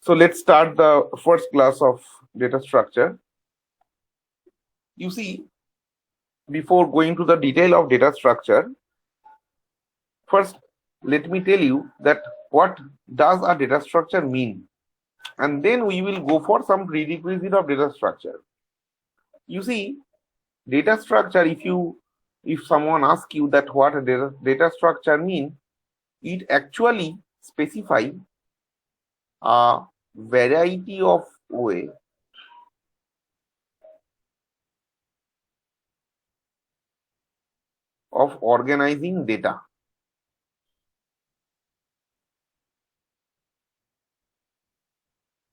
So let's start the first class of data structure. You see, before going to the detail of data structure, first let me tell you that what does a data structure mean, and then we will go for some prerequisite of data structure. You see, data structure, if someone asks you that what a data structure mean, it actually specify a variety of way of organizing data.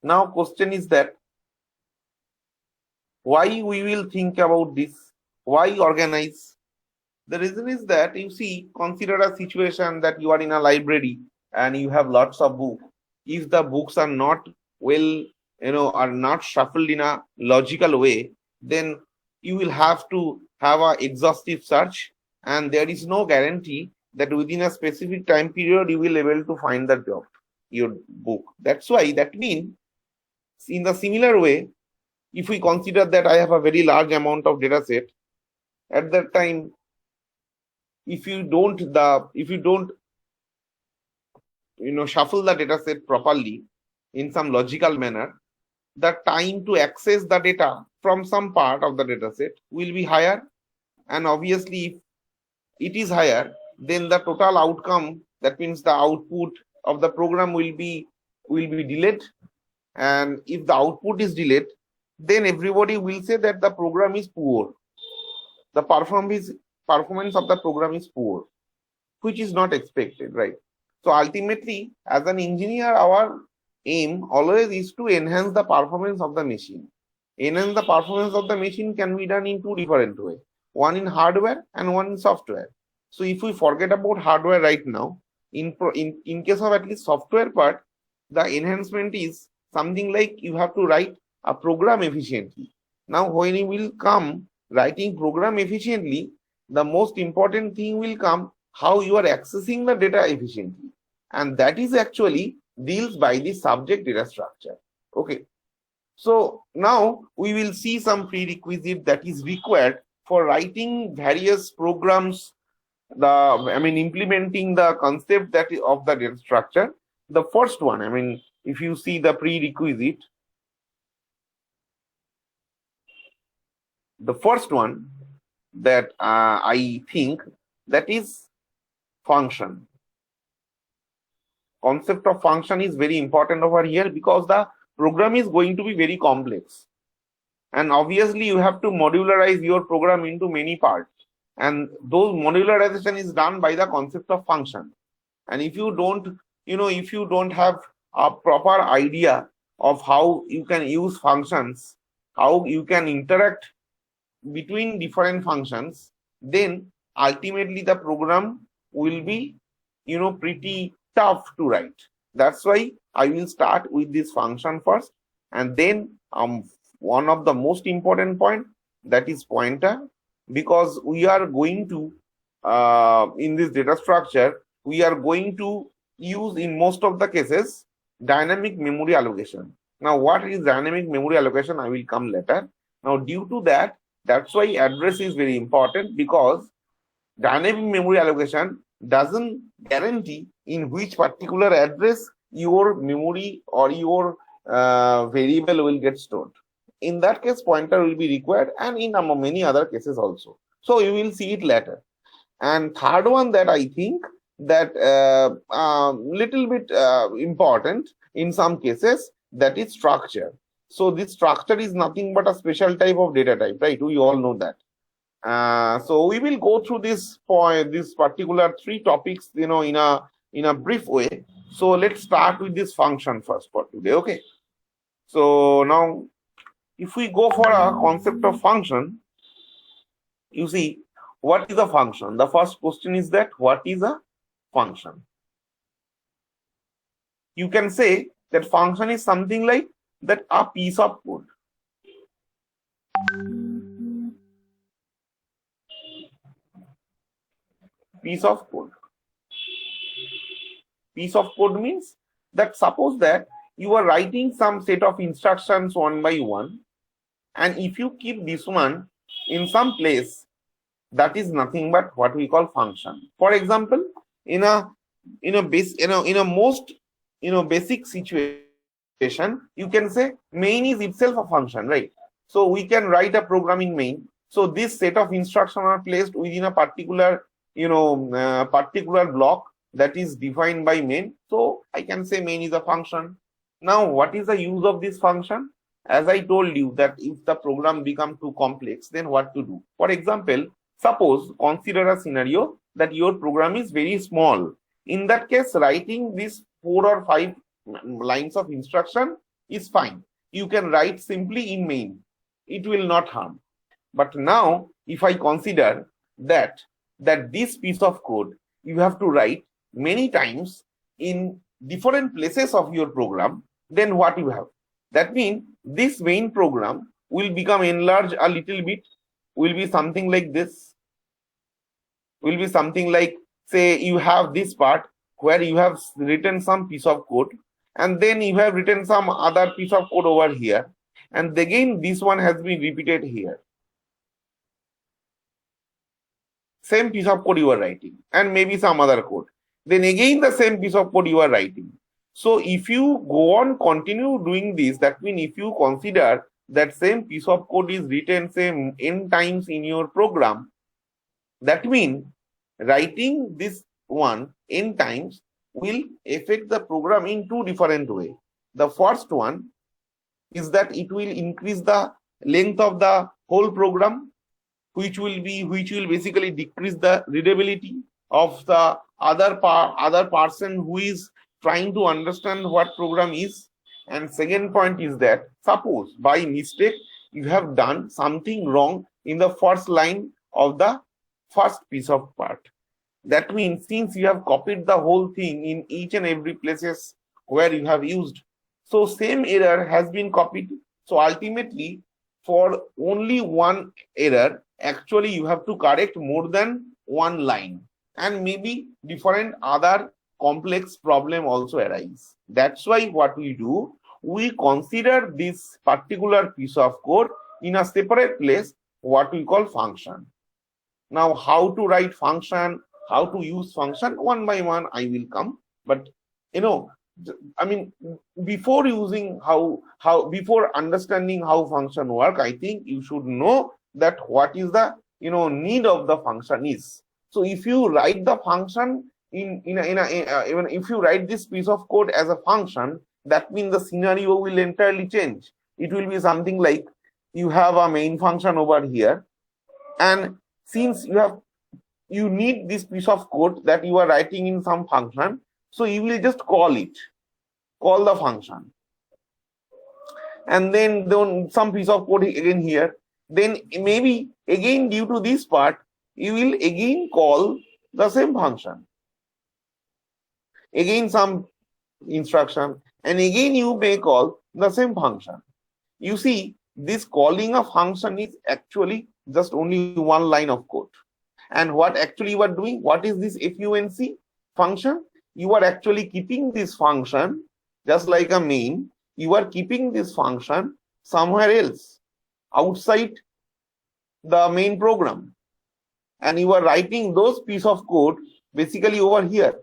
Now question is that why we will think about this, why organize? The reason is that, you see, consider a situation that you are in a library and you have lots of books. If the books are not well, are not shuffled in a logical way, then you will have to have an exhaustive search, and there is no guarantee that within a specific time period you will be able to find your book. That's why that means in the similar way, if we consider that I have a very large amount of data set, at that time, if you don't shuffle the data set properly in some logical manner, the time to access the data from some part of the data set will be higher, and obviously if it is higher, then the total outcome, that means the output of the program will be delayed, and if the output is delayed, then everybody will say that the program is poor, the performance of the program is poor, which is not expected, right? So ultimately, as an engineer, our aim always is to enhance the performance of the machine. Enhance the performance of the machine can be done in two different ways, one in hardware and one in software. So if we forget about hardware right now, in case of at least software part, the enhancement is something like you have to write a program efficiently. Now when you will come writing program efficiently, the most important thing will come how you are accessing the data efficiently, and that is actually deals by the subject data structure. Okay, so now we will see some prerequisite that is required for writing various programs, implementing the concept that is of the data structure. The first one, if you see the prerequisite, the first one that I think, that is function. Concept of function is very important over here because the program is going to be very complex, and obviously you have to modularize your program into many parts, and those modularization is done by the concept of function. And if you don't have a proper idea of how you can use functions, how you can interact between different functions, then ultimately the program will be pretty tough to write. That's why I will start with this function first, and then one of the most important point, that is pointer, because we are going to in this data structure we are going to use in most of the cases dynamic memory allocation. Now what is dynamic memory allocation, I will come later. Now due to that, that's why address is very important, because dynamic memory allocation doesn't guarantee in which particular address your memory or your variable will get stored. In that case, pointer will be required, and in many other cases also. So you will see it later. And third one that I think that little bit important in some cases, that is structure. So this structure is nothing but a special type of data type, right? We all know that. So we will go through this particular three topics, in a brief way. So let's start with this function first for today. Okay. So now, if we go for a concept of function, you see, what is a function? The first question is that what is a function? You can say that function is something like that a piece of code. Piece of code. Piece of code means that suppose that you are writing some set of instructions one by one, and if you keep this one in some place, that is nothing but what we call function. For example, in a most basic situation, you can say main is itself a function, right? So we can write a program in main. So this set of instructions are placed within a particular particular block that is defined by main. So I can say main is a function. Now, what is the use of this function? As I told you that if the program becomes too complex, then what to do? For example, suppose consider a scenario that your program is very small. In that case, writing these 4 or 5 lines of instruction is fine. You can write simply in main. It will not harm. But now, if I consider that this piece of code you have to write many times in different places of your program, then what you have? That means this main program will become enlarged a little bit, will be something like this, will be something like, say you have this part where you have written some piece of code, and then you have written some other piece of code over here, and again this one has been repeated here. Same piece of code you are writing, and maybe some other code. Then again the same piece of code you are writing. So if you go on continue doing this, that means if you consider that same piece of code is written same n times in your program, that means writing this one n times will affect the program in 2 different ways. The first one is that it will increase the length of the whole program, which will basically decrease the readability of the other person who is trying to understand what program is. And second point is that suppose by mistake you have done something wrong in the first line of the first piece of part. That means since you have copied the whole thing in each and every places where you have used, so same error has been copied. So ultimately, for only one error, actually you have to correct more than one line, and maybe different other complex problem also arise. That's why what we do, we consider this particular piece of code in a separate place, what we call function. Now, how to write function, how to use function, one by one I will come. But I mean, before using before understanding how function work, I think you should know that what is the need of the function is. So if you write the function even if you write this piece of code as a function, that means the scenario will entirely change. It will be something like you have a main function over here, and since you need this piece of code that you are writing in some function, so you will just call the function, and then some piece of code again here. Then maybe again due to this part, you will again call the same function. Again some instruction, and again you may call the same function. You see, this calling a function is actually just only one line of code. And what actually you are doing, what is this func function? You are actually keeping this function just like a main. You are keeping this function somewhere else outside the main program, and you are writing those piece of code basically over here.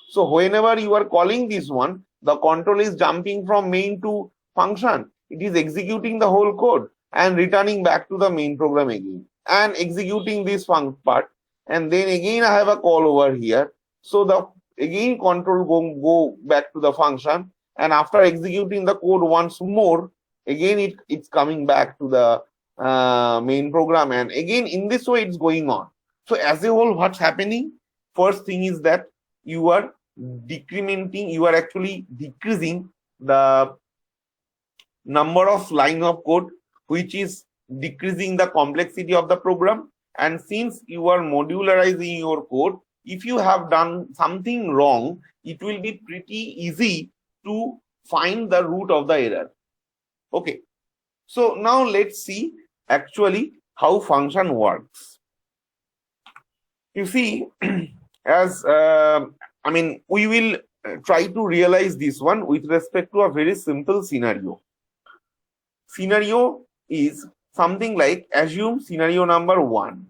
So whenever you are calling this one, the control is jumping from main to function. It is executing the whole code and returning back to the main program again and executing this part, and then again I have a call over here. So the again control go back to the function, and after executing the code once more, again it's coming back to the main program, and again in this way it's going on. So as a whole, what's happening? First thing is that you are decrementing, you are actually decreasing the number of line of code, which is decreasing the complexity of the program. And since you are modularizing your code, if you have done something wrong, it will be pretty easy to find the root of the error. Okay, so now let's see actually how function works. You see, as we will try to realize this one with respect to a very simple scenario. Scenario is something like, assume scenario number 1.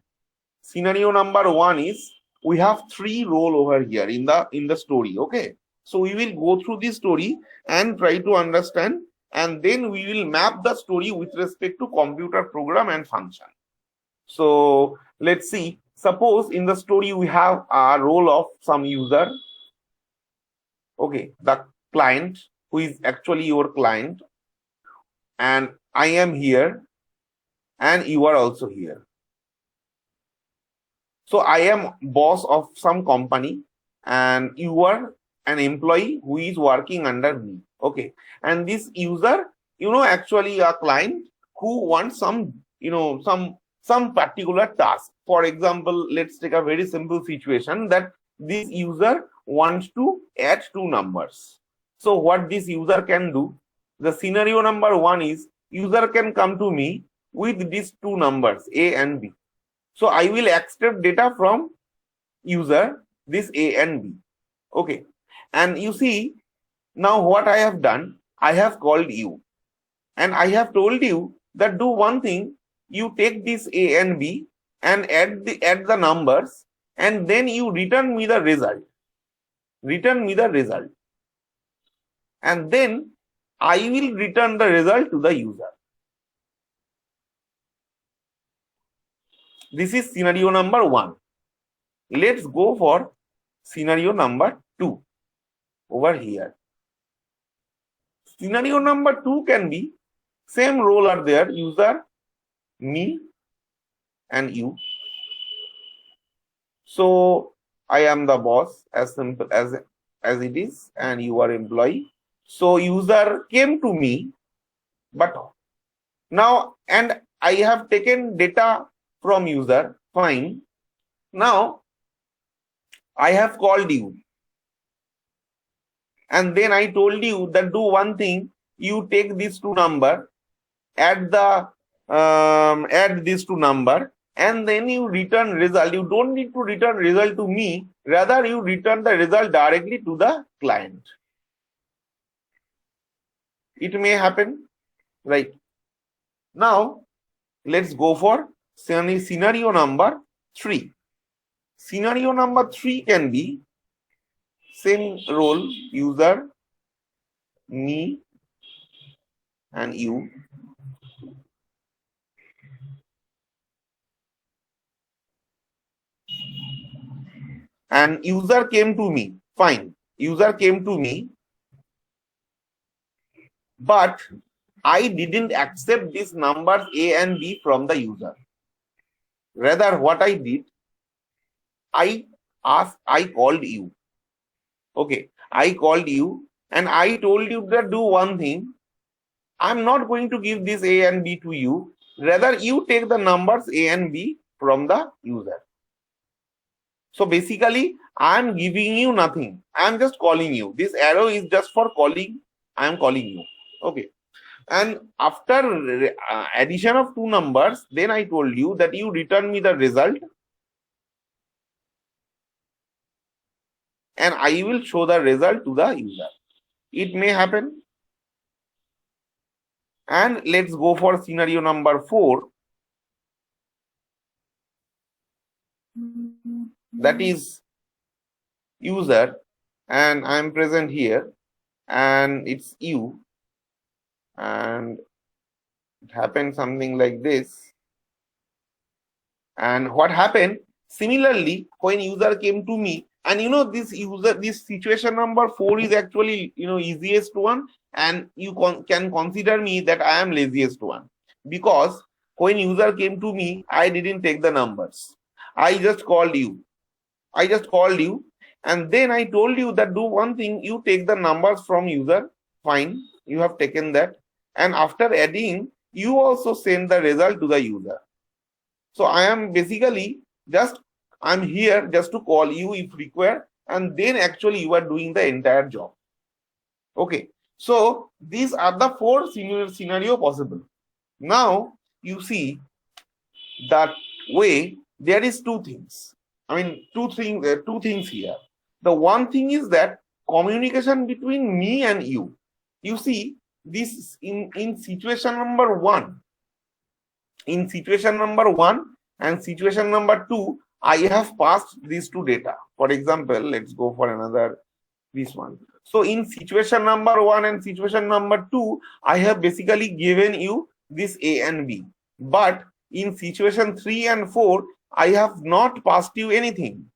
Scenario number 1 is, we have 3 roles over here in the story. Okay, so we will go through this story and try to understand, and then we will map the story with respect to computer program and function. So let's see, suppose in the story we have a role of some user. Okay, the client, who is actually your client, and I am here and you are also here. So I am boss of some company and you are an employee who is working under me. Okay, and this user, actually a client who wants some, some particular task. For example, let's take a very simple situation that this user wants to add 2 numbers. So what this user can do, the scenario number 1 is, user can come to me with these 2 numbers, A and B. So I will extract data from user, this A and B. Okay, and you see, now what I have done, I have called you and I have told you that do one thing, you take this A and B and add the numbers, and then you return me the result. Return me the result. And then I will return the result to the user. This is scenario number 1. Let's go for scenario number 2 over here. Scenario number 2 can be, same role are there, user, me and you. So I am the boss, as simple as it is, and you are employee. So user came to me, but now, and I have taken data from user, fine. Now I have called you and then I told you that do one thing, you take these 2 number, add these 2 number, and then you return result. You don't need to return result to me, rather you return the result directly to the client. It may happen, right? Now let's go for scenario number 3. Scenario number 3 can be, same role, user, me and you. And user came to me, fine, user came to me, but I didn't accept these numbers A and B from the user. Rather, what I did, I called you. Okay, I called you and I told you that do one thing, I'm not going to give this A and B to you, rather you take the numbers A and B from the user. So basically, I am giving you nothing, I am just calling you. This arrow is just for calling, I am calling you. Okay, and after addition of 2 numbers, then I told you that you return me the result and I will show the result to the user. It may happen. And let's go for scenario number 4. That is user, and I am present here, and it's you, and it happened something like this. And what happened, similarly, when user came to me, and this situation number 4 is actually easiest one, and you can consider me that I am laziest one, because when user came to me, I didn't take the numbers. I just called you, and then I told you that do one thing, you take the numbers from user, fine, you have taken that, and after adding, you also send the result to the user. So I am basically I'm here just to call you if required, and then actually you are doing the entire job. Okay, so these are the 4 scenario possible. Now you see that way there is 2 things. I mean, two things here. The one thing is that communication between me and you. You see, this in situation number one. In situation number one and situation number two, I have passed these two data. For example, let's go for another this one. So in situation number one and situation number two, I have basically given you this A and B. But in situation 3 and 4, I have not passed you anything.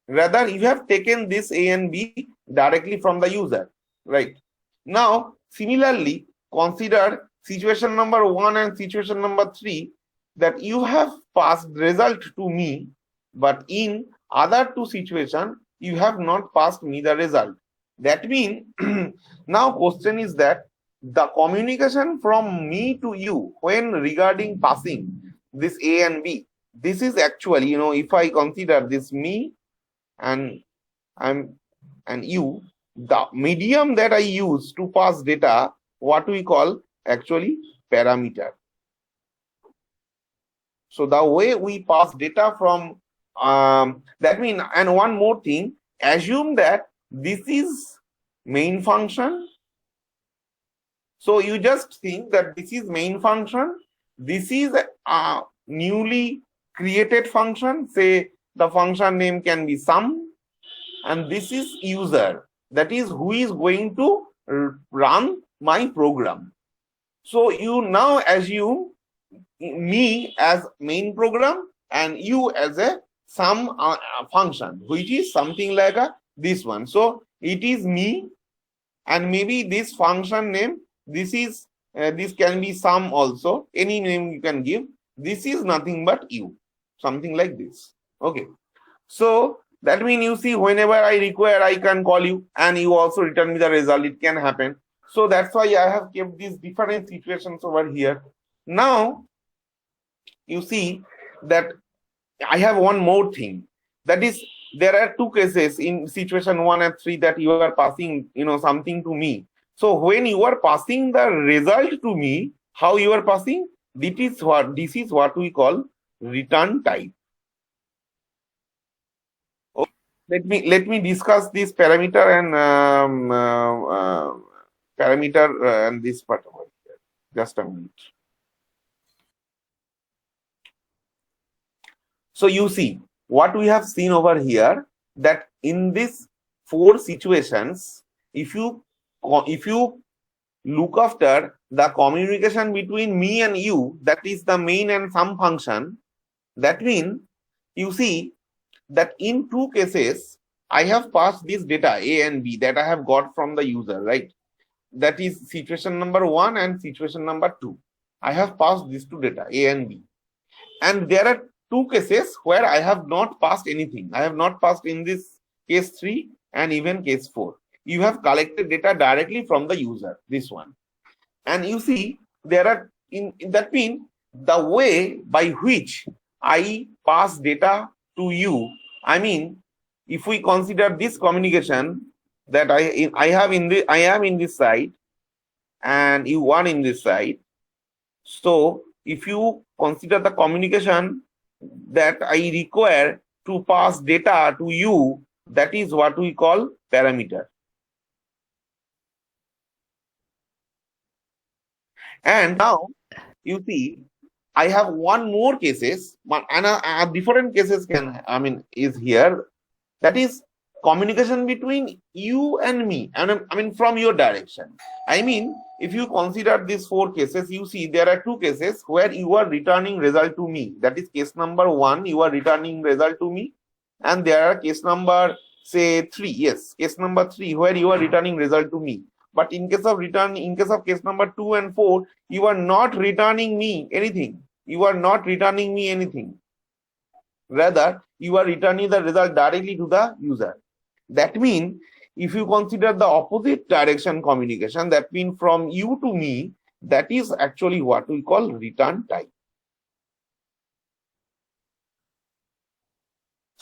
Rather, you have taken this A and B directly from the user, right? Now, similarly, consider situation number 1 and situation number 3 that you have passed result to me, but in other two situations, you have not passed me the result. That means, now question is that the communication from me to you when regarding passing this A and B, this is actually, if I consider this me and you, the medium that I use to pass data, what we call actually parameter. So the way we pass data from that means, and one more thing, assume that this is main function. So you just think that this is main function. This is a newly created function. Say the function name can be sum, and this is user. That is who is going to run my program. So you now assume me as main program and you as a sum function, which is something like this one. So it is me, and maybe this function name, this is this can be sum also, any name you can give. This is nothing but you, something like this. Okay, so that means you see, whenever I require, I can call you and you also return me the result. It can happen. So that's why I have kept these different situations over here. Now you see that I have one more thing, that is, there are two cases in situation 1 and 3 that you are passing something to me. So when you are passing the result to me, how you are passing, this is what we call return type. Okay. Let me discuss this parameter and this part over here. Just a minute. So you see what we have seen over here, that in these 4 situations, if you look after the communication between me and you, that is the main and sum function, that means you see that in 2 cases I have passed this data A and B that I have got from the user, right? That is situation number 1 and situation number 2. I have passed these 2 data A and B, and there are 2 cases where I have not passed anything. I have not passed in this case 3 and even case 4. You have collected data directly from the user, this one. And you see, there are, that means the way by which I pass data to you, I mean, if we consider this communication that I am in this side and you are in this side. So if you consider the communication that I require to pass data to you, that is what we call parameter. And now you see, I have one more cases, and different cases is here. That is communication between you and me, and from your direction. I mean, if you consider these 4 cases, you see there are 2 cases where you are returning result to me. That is case number 1, you are returning result to me, and there are case number, say 3. Yes, case number 3 where you are returning result to me. But in case of case number 2 and 4, you are not returning me anything. You are not returning me anything. Rather, you are returning the result directly to the user. That means, if you consider the opposite direction communication, that means from you to me, that is actually what we call return type.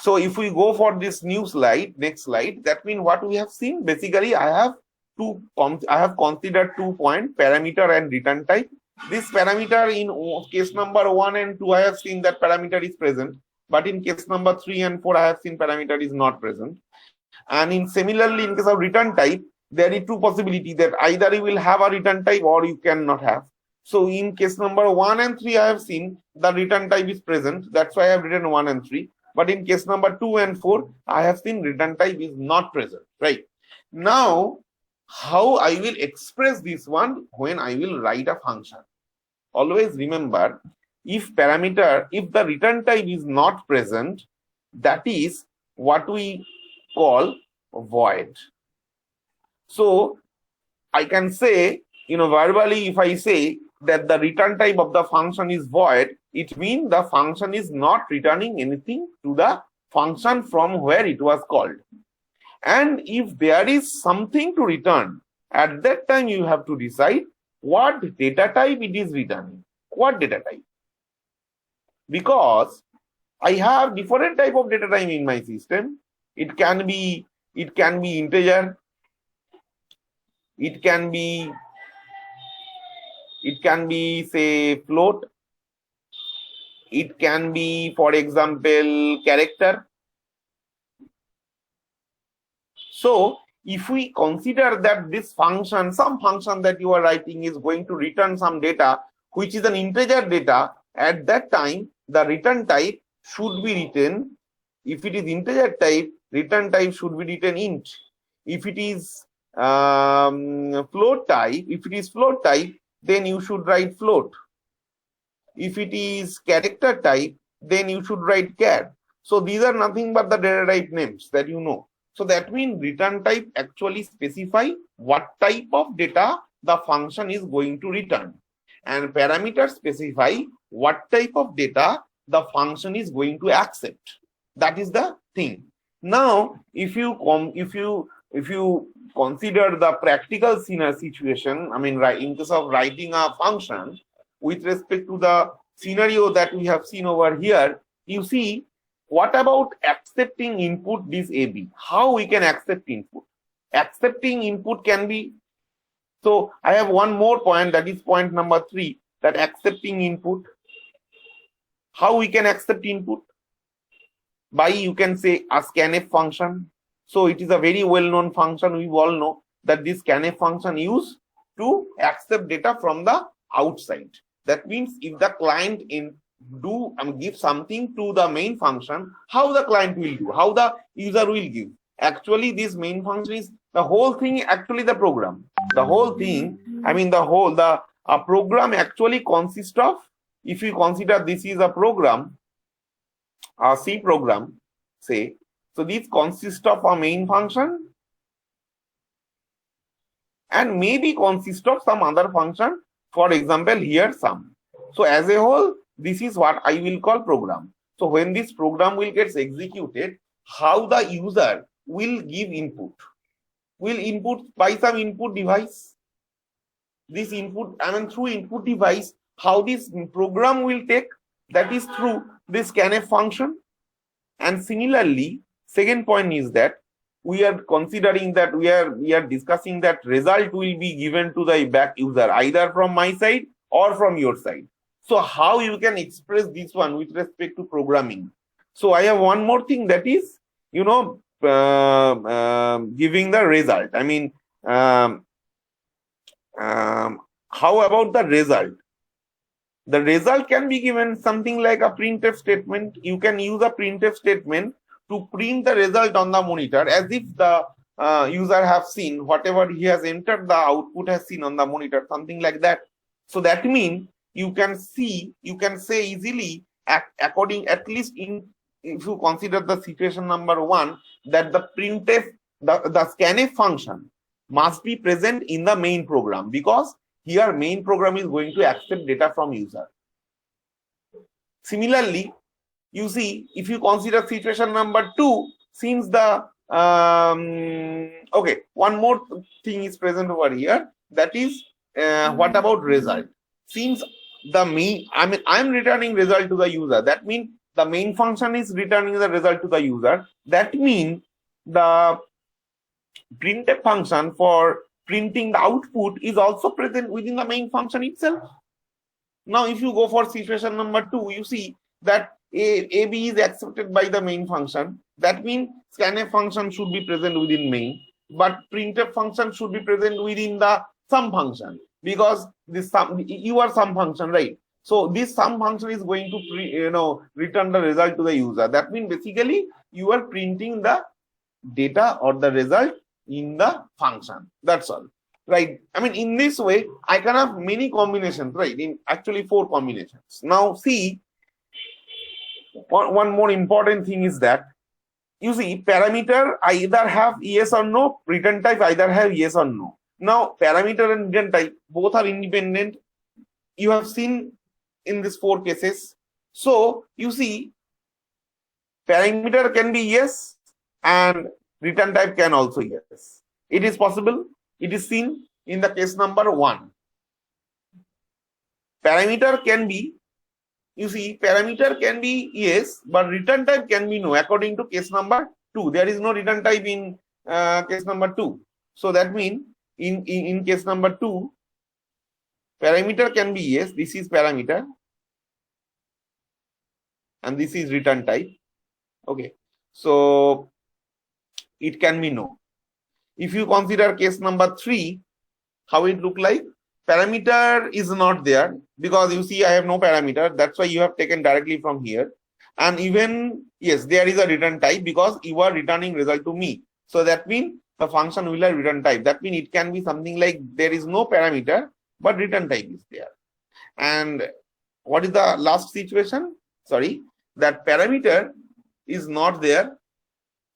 So if we go for this new slide, next slide, that means what we have seen, basically I have considered 2 points, parameter and return type. This parameter in case number 1 and 2, I have seen that parameter is present, but in case number 3 and 4, I have seen parameter is not present. And in similarly, in case of return type, there is two possibilities that either you will have a return type or you cannot have. So in case number 1 and 3, I have seen the return type is present. That's why I have written 1 and 3. But in case number 2 and 4, I have seen return type is not present, right? Now, how I will express this one when I will write a function? Always remember, if the return type is not present, that is what we call void. So I can say, verbally, if I say that the return type of the function is void, it means the function is not returning anything to the function from where it was called. And if there is something to return, at that time you have to decide what data type it is returning. What data type? Because I have different type of data type in my system. It can be integer. It can be say float. It can be, for example, character. So if we consider that this function, some function that you are writing is going to return some data, which is an integer data, at that time, the return type should be written, if it is integer type, return type should be written int. If it is float type, then you should write float. If it is character type, then you should write char. So these are nothing but the data type names that you know. So that means return type actually specify what type of data the function is going to return, and parameters specify what type of data the function is going to accept. That is the thing. Now, if you consider the practical situation, I mean, in case of writing a function with respect to the scenario that we have seen over here, you see, what about accepting input this AB? How we can accept input? Accepting input can be, so I have one more point, that is point number 3, that accepting input. How we can accept input? By, you can say, a scanf function. So it is a very well-known function. We all know that this scanf function used to accept data from the outside. That means if the client give something to the main function, how the client will do, how the user will give. Actually, this main function is the whole thing, actually the program. The whole thing, a program actually consists of, if you consider this is a program, a C program, say, so this consists of a main function and maybe consists of some other function, for example, here sum. So as a whole, this is what I will call program. So when this program will get executed, how the user will give input? Will input by some input device. This input, through input device, how this program will take, that is through this scanf function. And similarly, second point is that we are considering that we are discussing that result will be given to the back user, either from my side or from your side. So how you can express this one with respect to programming? So I have one more thing, that is, giving the result. How about the result? The result can be given something like a printf statement. You can use a printf statement to print the result on the monitor, as if the user have seen whatever he has entered, the output has seen on the monitor, something like that. So that means you can say easily, according, at least if you consider the situation number 1, that the printf, the scanf function must be present in the main program, because here main program is going to accept data from user. Similarly, you see, if you consider situation number 2, since the one more thing is present over here, that is, what about result? Since I'm returning result to the user, that means the main function is returning the result to the user. That means the printf function for printing the output is also present within the main function itself. Now, if you go for situation number 2, you see that AB is accepted by the main function. That means scanf function should be present within main, but printf function should be present within the sum function, because this sum, you are sum function, right? So this sum function is going to return the result to the user. That means basically you are printing the data or the result in the function. That's all, right? I mean, in this way I can have many combinations, right? In actually 4 combinations. Now see, one more important thing is that you see parameter either have yes or no, return type either have yes or no. Now parameter and return type both are independent. You have seen in these 4 cases. So you see parameter can be yes and return type can also yes. It is possible. It is seen in the case number 1. Parameter can be, you see, parameter can be yes, but return type can be no. According to case number 2, there is no return type in case number 2. So that means in case number 2, parameter can be yes. This is parameter, and this is return type. Okay, so it can be no. If you consider case number 3, how it look like? Parameter is not there because you see I have no parameter. That's why you have taken directly from here. And even yes, there is a return type because you are returning result to me. So that means the function will have return type. That means it can be something like there is no parameter, but return type is there. And what is the last situation? Sorry, that parameter is not there.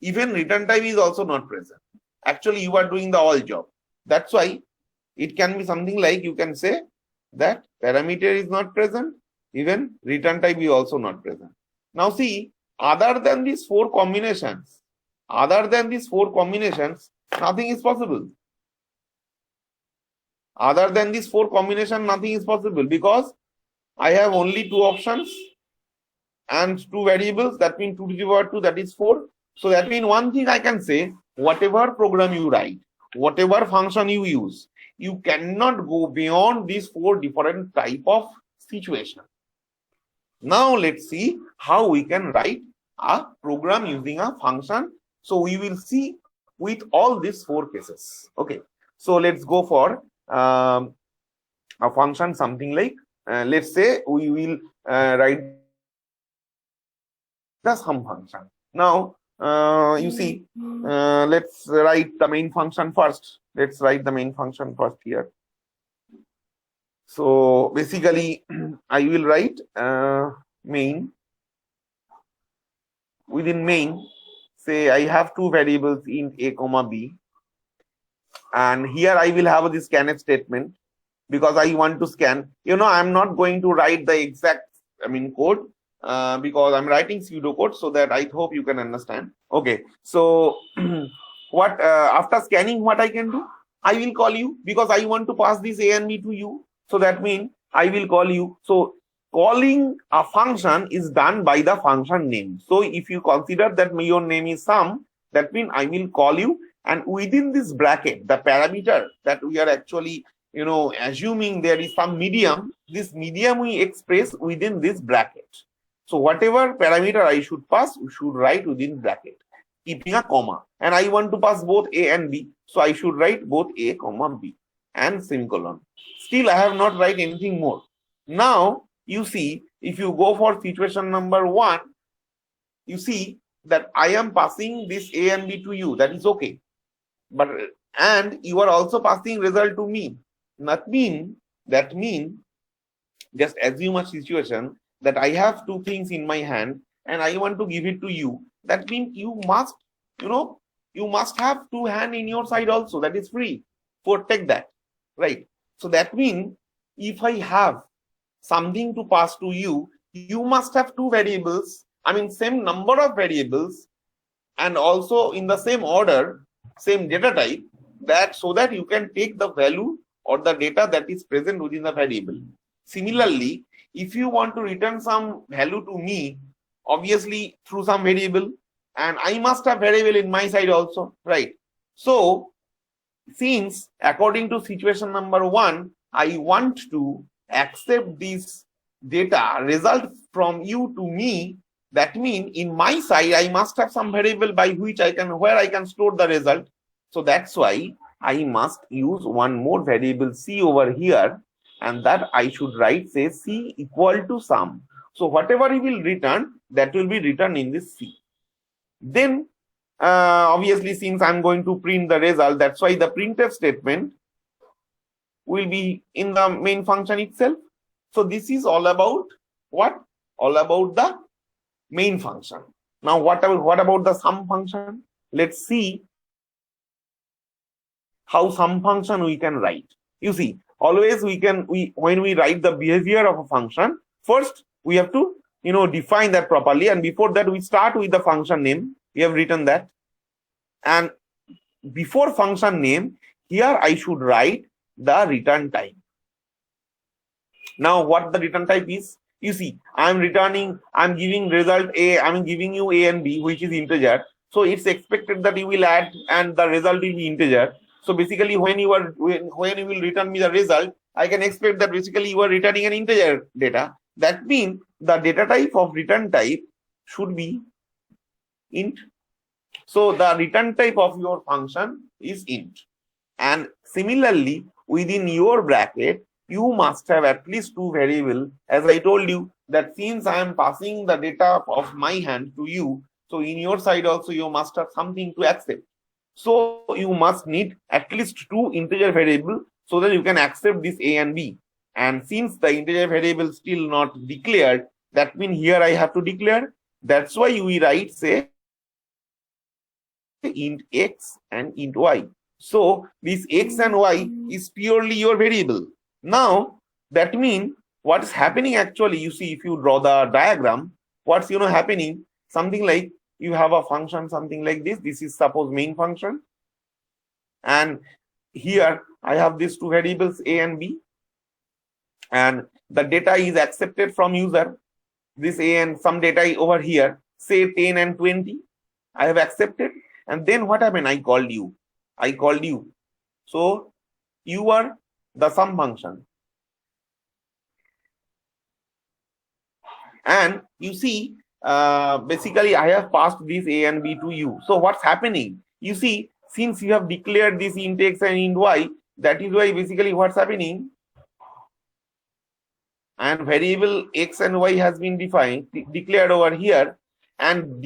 Even return type is also not present. Actually, you are doing the all job. That's why it can be something like you can say that parameter is not present, even return type is also not present. Now see, other than these 4 combinations, nothing is possible. Other than these 4 combinations, nothing is possible because I have only 2 options and 2 variables. That means 2 to the power 2, that is 4. So that means one thing I can say, whatever program you write, whatever function you use, you cannot go beyond these 4 different type of situation. Now let's see how we can write a program using a function. So we will see with all these 4 cases. Okay, so let's go for a function something like let's say we will write the sum function. Now you see, let's write the main function first. Let's write the main function first here. So basically I will write main. Within main, say I have 2 variables in a comma b, and here I will have this scanf statement because I want to scan. I'm not going to write the exact code because I'm writing pseudocode, so that I hope you can understand. Okay, so what after scanning, what I can do? I will call you because I want to pass this a and b to you. So that means I will call you. So calling a function is done by the function name. So if you consider that your name is sum, that means I will call you, and within this bracket, the parameter that we are actually assuming there is some medium, this medium we express within this bracket. So whatever parameter I should pass, we should write within bracket, keeping a comma. And I want to pass both a and b, so I should write both a comma b and semicolon. Still I have not write anything more. Now you see, if you go for situation number 1, you see that I am passing this a and b to you. That is okay, but and you are also passing result to me. That mean just assume a situation that I have 2 things in my hand and I want to give it to you. That means you must have 2 hands in your side also. That is free. Protect that, right? So that means if I have something to pass to you, you must have 2 variables. Same number of variables, and also in the same order, same data type, that so that you can take the value or the data that is present within the variable. Similarly, if you want to return some value to me, obviously through some variable, and I must have variable in my side also, right? So since according to situation number 1, I want to accept this data result from you to me, That means in my side, I must have some variable by which where I can store the result. So that's why I must use one more variable C over here, and that I should write, say, C equal to sum. So whatever he will return, that will be written in this C. Then obviously, since I'm going to print the result, that's why the printf statement will be in the main function itself. So this is all about what? All about the main function. Now what about the sum function? Let's see how sum function we can write. You see, always when we write the behavior of a function, first we have to define that properly, and before that we start with the function name. We have written that, and before function name, here I should write the return type. Now what the return type is? You see, I'm giving result A, I'm giving you A and B, which is integer. So it's expected that you will add and the result will be integer. So basically when you will return me the result, I can expect that basically you are returning an integer data. That means the data type of return type should be int. So the return type of your function is int. And similarly, within your bracket, you must have at least two variables. As I told you, that since I am passing the data of my hand to you, so in your side also you must have something to accept. So you must need at least two integer variables so that you can accept this A and B. And since the integer variable still not declared, that means here I have to declare. That's why we write, say, int x and int y. So this x and y is purely your variable. Now that means what's happening actually, you see, if you draw the diagram, what's happening, something like you have a function something like this. This is suppose main function, and here I have these two variables A and B, and the data is accepted from user. This A and some data over here, say 10 and 20, I have accepted. And then what happened? I called you. So you are the sum function. And you see, basically I have passed this A and B to you. So what's happening? You see, since you have declared this int x and int y, that is why basically what's happening, and variable x and y has been declared over here, and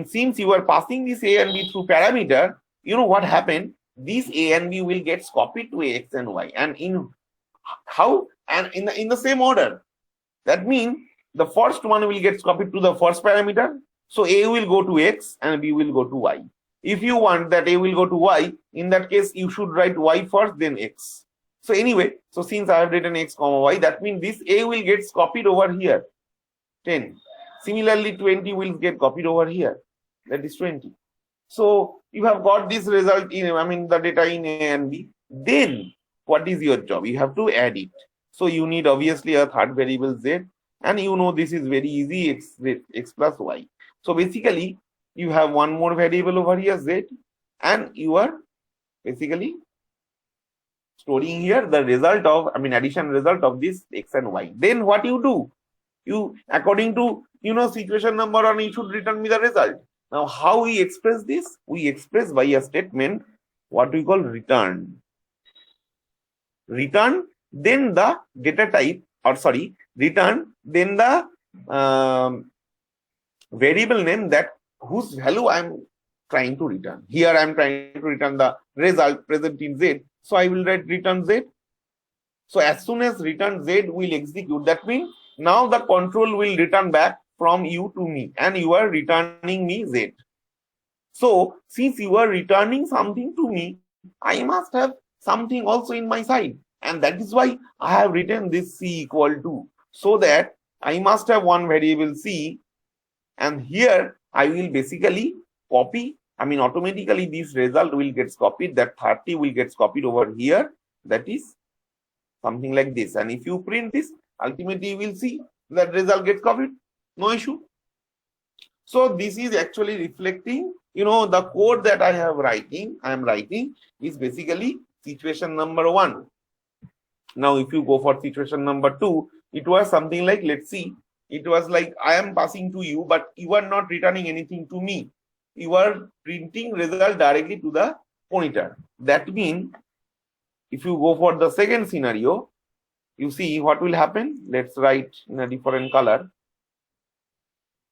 since you are passing this A and B through parameter, what happened? These A and B will get copied to X and Y, and in the same order. That means the first one will get copied to the first parameter. So A will go to X and B will go to Y. If you want that A will go to Y, in that case you should write Y first, then X. So anyway, so since I have written X comma Y, that means this A will get copied over here, 10. Similarly, 20 will get copied over here, that is 20. So you have got this result the data in A and B. Then what is your job? You have to add it. So you need obviously a third variable Z, and this is very easy, x plus y. So basically you have one more variable over here, Z, and you are basically storing here the result of, addition result of this x and y. Then what you do? You, according to situation number 1, you should return me the result. Now how we express this? We express by a statement what we call return. Return, then the data type, return, then the variable name that whose value I am trying to return. Here I am trying to return the result present in Z. So I will write return Z. So as soon as return Z will execute, that means now the control will return back from you to me, and you are returning me Z. So since you are returning something to me, I must have something also in my side, and that is why I have written this C equal to, so that I must have one variable C, and here I will basically copy, automatically this result will get copied, that 30 will get copied over here, that is something like this. And if you print this, ultimately you will see that result gets copied, no issue. So this is actually reflecting, the code that I am writing is basically situation number 1. Now if you go for situation number 2, it was something like, let's see, it was like I am passing to you, but you are not returning anything to me. You are printing result directly to the pointer. That means if you go for the second scenario, you see what will happen. Let's write in a different color.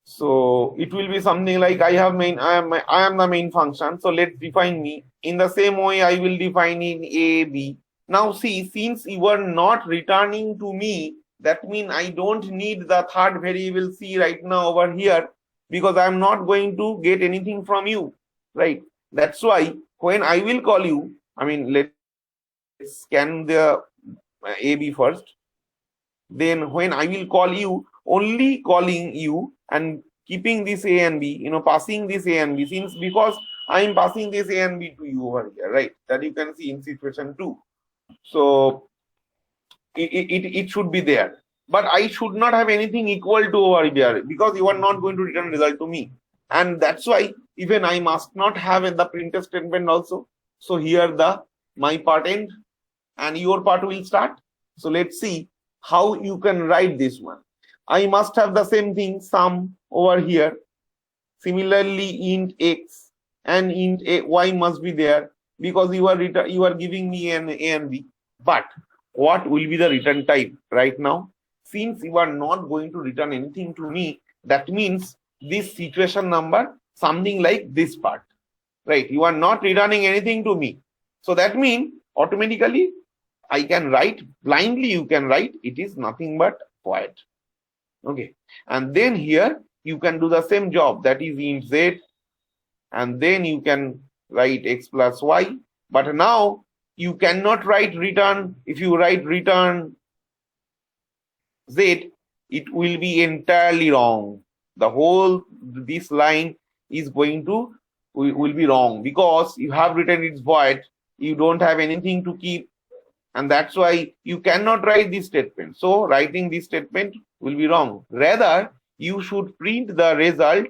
So it will be something like I am the main function. So let's define me. In the same way, I will define in A, B. Now see, since you are not returning to me, that means I don't need the third variable C right now over here, because I'm not going to get anything from you, right? That's why when I will call you, I mean, let's scan the AB first. Then when I will call you, only calling you and keeping this A and B, passing this A and B, since because I am passing this A and B to you over here, right? That you can see in situation 2. So it should be there. But I should not have anything equal to over here, because you are not going to return result to me. And that's why even I must not have in the printf statement also. So here my part end and your part will start. So let's see how you can write this one. I must have the same thing, sum over here. Similarly, int x and int y must be there, because you are giving me an A and B. But what will be the return type right now? Since you are not going to return anything to me, that means this situation number, something like this part, right? You are not returning anything to me. So that means automatically I can write, blindly you can write, it is nothing but void. Okay. And then here you can do the same job, that is int z, and then you can write x plus y. But now you cannot write return. If you write return z, it will be entirely wrong. The whole this line is going to will be wrong, because you have written it's void. You don't have anything to keep, and that's why you cannot write this statement. So writing this statement will be wrong. Rather, you should print the result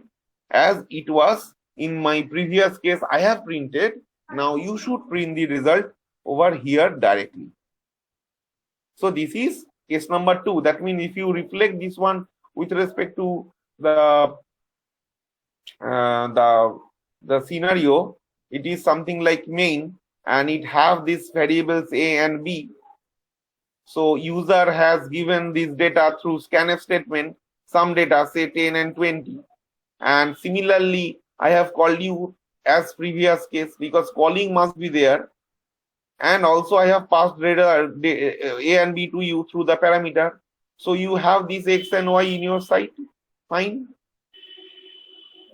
as it was in my previous case. I have printed. Now you should print the result over here directly. So this is case number 2. That means if you reflect this one with respect to the scenario, it is something like main, and it have these variables A and B. So user has given this data through scanf statement, some data say 10 and 20. And similarly, I have called you as previous case, because calling must be there. And also I have passed data A and B to you through the parameter. So you have this X and Y in your site. Fine.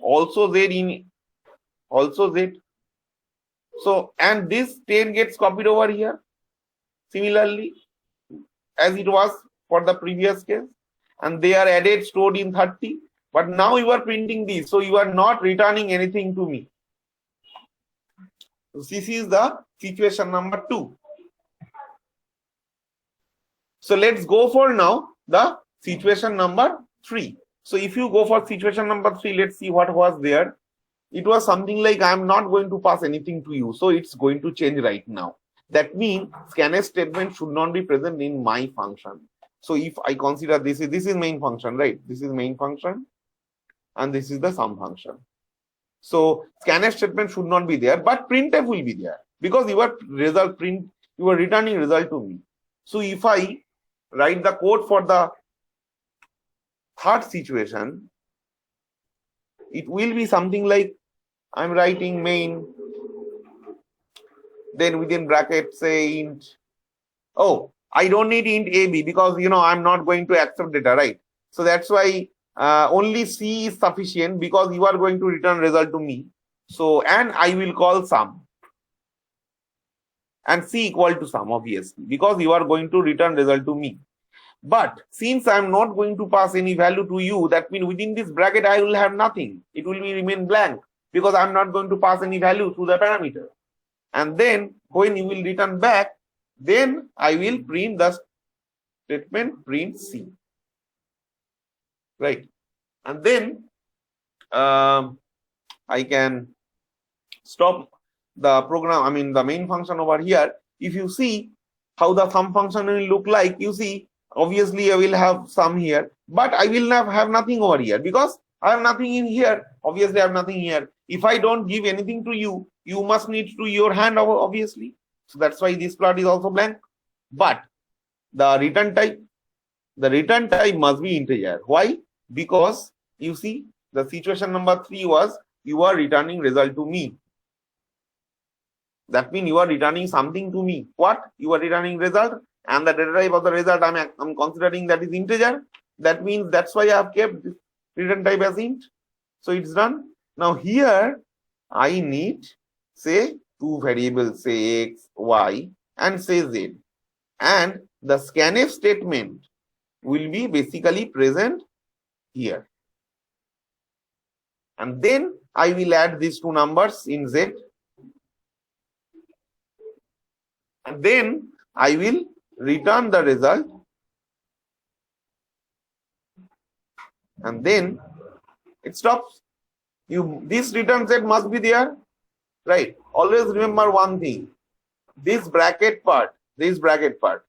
Also Z. So, and this 10 gets copied over here. Similarly, as it was for the previous case. And they are added, stored in 30. But now you are printing this. So you are not returning anything to me. So this is the situation number 2. So let's go for now the situation number 3. So if you go for situation number 3, let's see what was there. It was something like I am not going to pass anything to you. So it's going to change right now. That means scanf statement should not be present in my function. So if I consider this is main function, right? This is main function and this is the sum function. So scanf statement should not be there, but printf will be there, because you are returning result to me. So if I write the code for the third situation, it will be something like I'm writing main, then within brackets say int. Oh, I don't need int AB, because I'm not going to accept data, right? So that's why only C is sufficient, because you are going to return result to me. So, and I will call sum, and C equal to sum, obviously, because you are going to return result to me. But since I am not going to pass any value to you, that means within this bracket I will have nothing. It will remain blank, because I am not going to pass any value to the parameter. And then when you will return back, then I will print the statement print C. Right. And then I can stop the program, I mean the main function over here. If you see how the sum function will look like, you see Obviously, I will have some here, but I will not have nothing over here because I have nothing in here. Obviously, I have nothing here. If I don't give anything to you, you must need to your hand, obviously. So that's why this plot is also blank. But the return type must be integer. Why? Because you see, the situation number 3 was you are returning result to me. That means you are returning something to me. What? You are returning result, and the data type of the result I'm considering that is integer. That means that's why I have kept this return type as int. So it's done. Now here I need, say, two variables, say x, y, and say z. And the scanf statement will be basically present here. And then I will add these two numbers in z. And then I will return the result. And then it stops. This return set must be there, right? Always remember one thing. This bracket part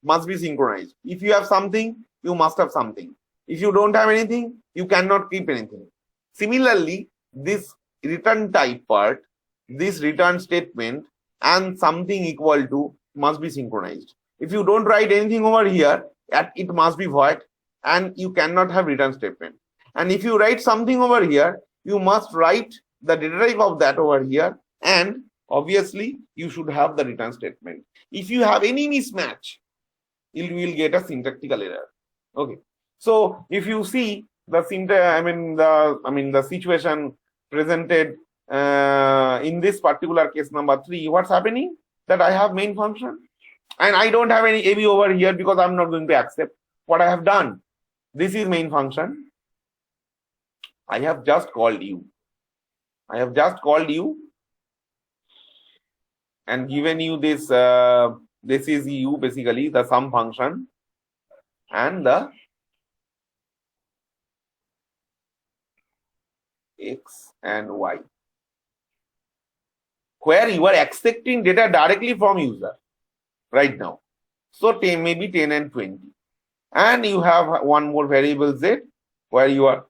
must be synchronized. If you have something, you must have something. If you don't have anything, you cannot keep anything. Similarly, this return type part, this return statement, and something equal to must be synchronized. If you don't write anything over here, it must be void, and you cannot have return statement. And if you write something over here, you must write the data type of that over here, and obviously you should have the return statement. If you have any mismatch, you will get a syntactical error. Okay. So if you see the the situation presented in this particular case number 3, what's happening? That I have main function and I don't have any AB over here because I'm not going to accept what I have done. This is main function. I have just called you. And given you this, this is u, basically the sum function and the x and y, where you are accepting data directly from user right now. So maybe 10 and 20. And you have one more variable z, where you are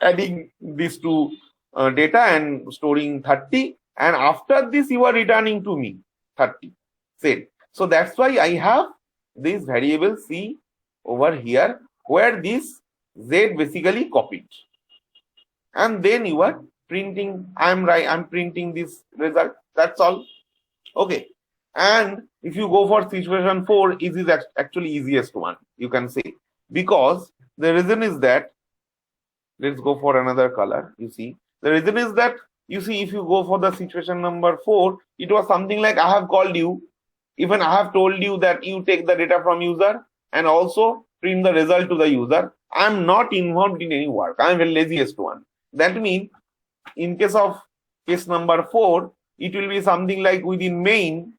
adding these two data and storing 30. And after this, you are returning to me 30. Say. So that's why I have this variable c over here, where this z basically copied. And then you are printing, I'm printing this result. That's all. Okay. And if you go for situation 4, it is actually easiest one, you can say. Because the reason is that, let's go for another color, you see. The reason is that, you see, if you go for the situation number 4, it was something like I have called you, even I have told you that you take the data from user and also print the result to the user. I'm not involved in any work. I'm the laziest one. That means in case of case number 4, it will be something like within main,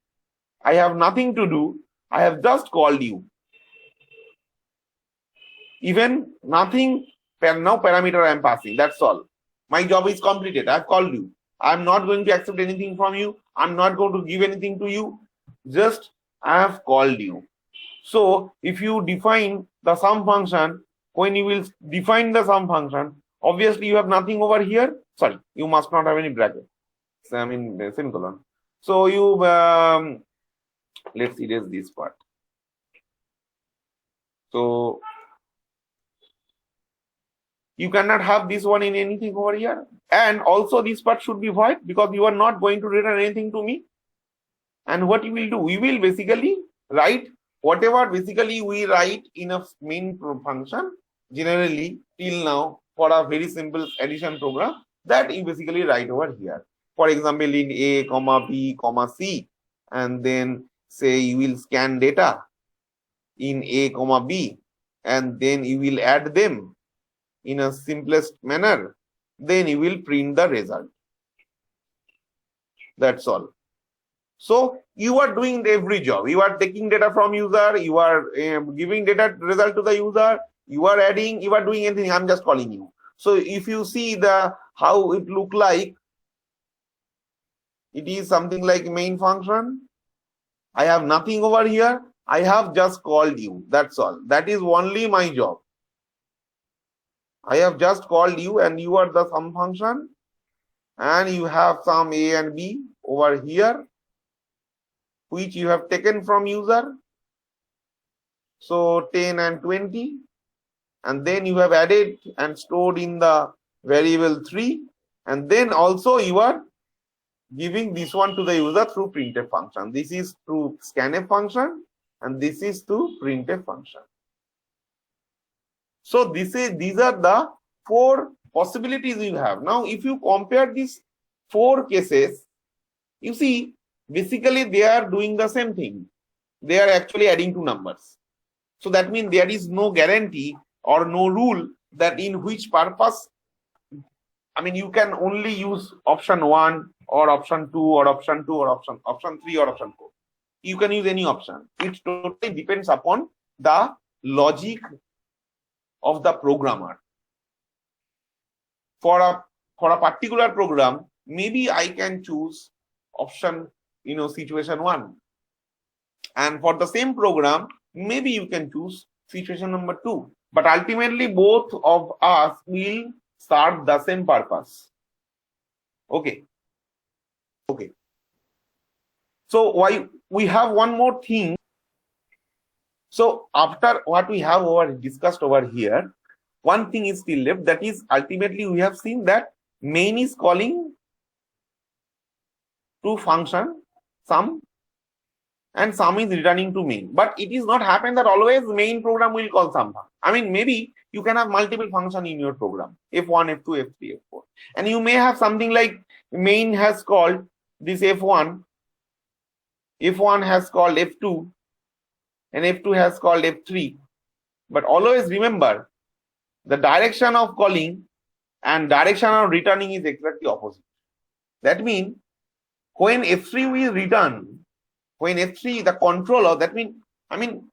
I have nothing to do. I have just called you. Even nothing, no parameter I am passing. That's all. My job is completed. I've called you. I'm not going to accept anything from you. I'm not going to give anything to you. Just I have called you. So if you define the sum function, when you will define the sum function, obviously you have nothing over here. Sorry, you must not have any bracket. So, semicolon. So you let's erase this part. So you cannot have this one in anything over here. And also this part should be void because you are not going to return anything to me. And what you will do, we will basically write whatever basically we write in a main function generally till now for a very simple addition program, that you basically write over here. For example, in A, B, C, and then say you will scan data in A, B, and then you will add them in a simplest manner, then you will print the result. That's all. So you are doing every job. You are taking data from user, you are giving data result to the user, you are adding, you are doing anything. I'm just calling you. So if you see the how it look like, it is something like main function. I have nothing over here. I have just called you. That's all. That is only my job. I have just called you and you are the sum function and you have some A and B over here which you have taken from user. So 10 and 20, and then you have added and stored in the variable 3, and then also you are giving this one to the user through printf function. This is through scanf function and this is through printf function. So these are the 4 possibilities you have. Now if you compare these 4 cases, you see basically they are doing the same thing. They are actually adding 2 numbers. So that means there is no guarantee or no rule that in which purpose, I mean, you can only use option 1 or option 2 or option 2 or option 3 or option 4. You can use any option. It totally depends upon the logic of the programmer. For a particular program, maybe I can choose option, situation 1. And for the same program, maybe you can choose situation number 2. But ultimately, both of us will serve the same purpose. Okay. So why we have one more thing. So after what we have discussed over here, one thing is still left. That is ultimately we have seen that main is calling to function sum and sum is returning to main. But it is not happen that always main program will call sum. I mean, maybe you can have multiple function in your program, F1, F2, F3, F4. And you may have something like main has called this F1, F1 has called F2, and F2 has called F3. But always remember, the direction of calling and direction of returning is exactly opposite. That means when F3 will return, when F3 the controller, that means, I mean,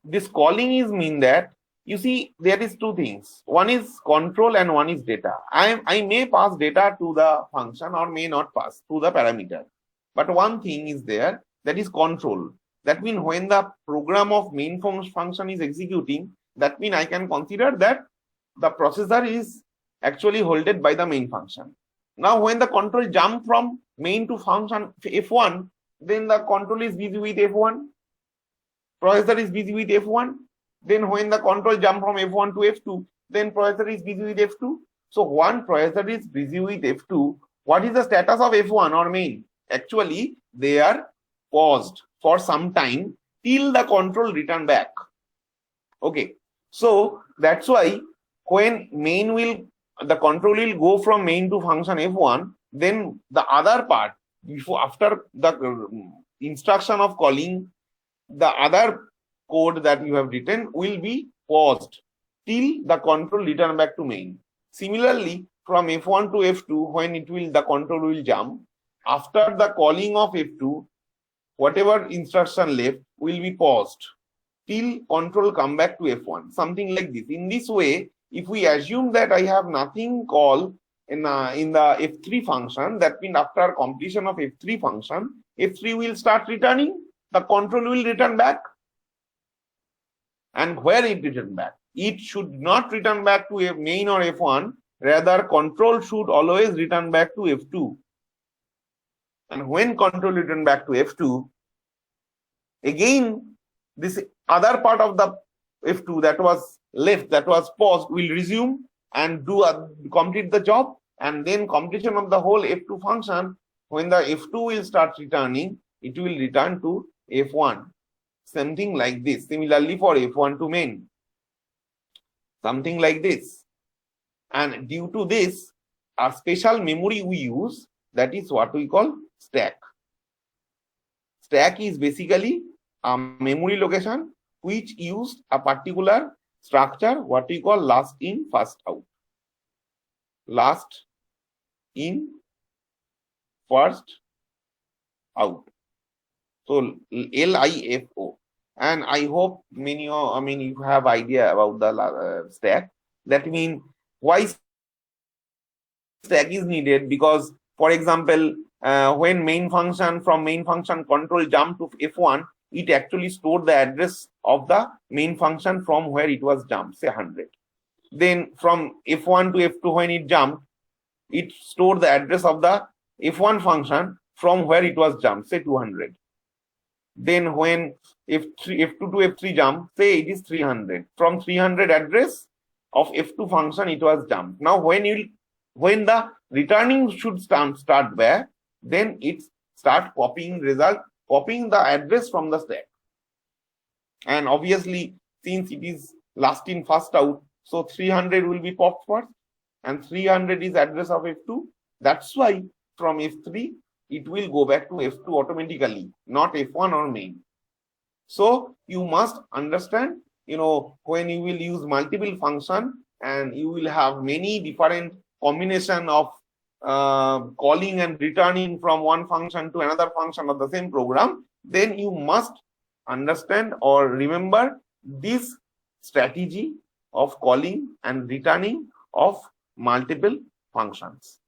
this calling is mean that, you see, there is 2 things. One is control and one is data. I may pass data to the function or may not pass to the parameter. But one thing is there, that is control. That means when the program of main function is executing, that means I can consider that the processor is actually holded by the main function. Now when the control jump from main to function F1, then the control is busy with F1, processor is busy with F1. Then when the control jump from F1 to F2, then processor is busy with F2. So one processor is busy with F2. What is the status of F1 or main? Actually, they are paused for some time till the control return back. Okay. So that's why when the control will go from main to function F1, then the other part, after the instruction of calling, the other code that you have written will be paused till the control return back to main. Similarly, from F1 to F2, when the control will jump, after the calling of F2, whatever instruction left will be paused till control come back to F1, something like this. In this way, if we assume that I have nothing called in the F3 function, that means after completion of F3 function, F3 will start returning, the control will return back. And where it return back? It should not return back to a main or F1, rather control should always return back to F2. And when control return back to F2, again this other part of the F2 that was left, that was paused, will resume and complete the job, and then completion of the whole F2 function, when the F2 will start returning, it will return to F1. Something like this. Similarly for F1 to main, something like this. And due to this, a special memory we use, that is what we call stack. Stack is basically a memory location which used a particular structure, what we call last in, first out. Last in, first out. So LIFO. And I hope you have idea about the stack. That means why stack is needed, because for example, when from main function control jump to F1, it actually stored the address of the main function from where it was jumped, say 100. Then from F1 to F2 when it jumped, it stored the address of the F1 function from where it was jumped, say 200. Then when F2 to F3 jump, say it is 300. From 300 address of F2 function, it was jumped. Now when the returning should start where, then it start copying the address from the stack. And obviously, since it is last in first out, so 300 will be popped first, and 300 is address of F2. That's why from F3 it will go back to F2 automatically, not F1 or main. So you must understand, when you will use multiple function and you will have many different combination of calling and returning from one function to another function of the same program, then you must understand or remember this strategy of calling and returning of multiple functions.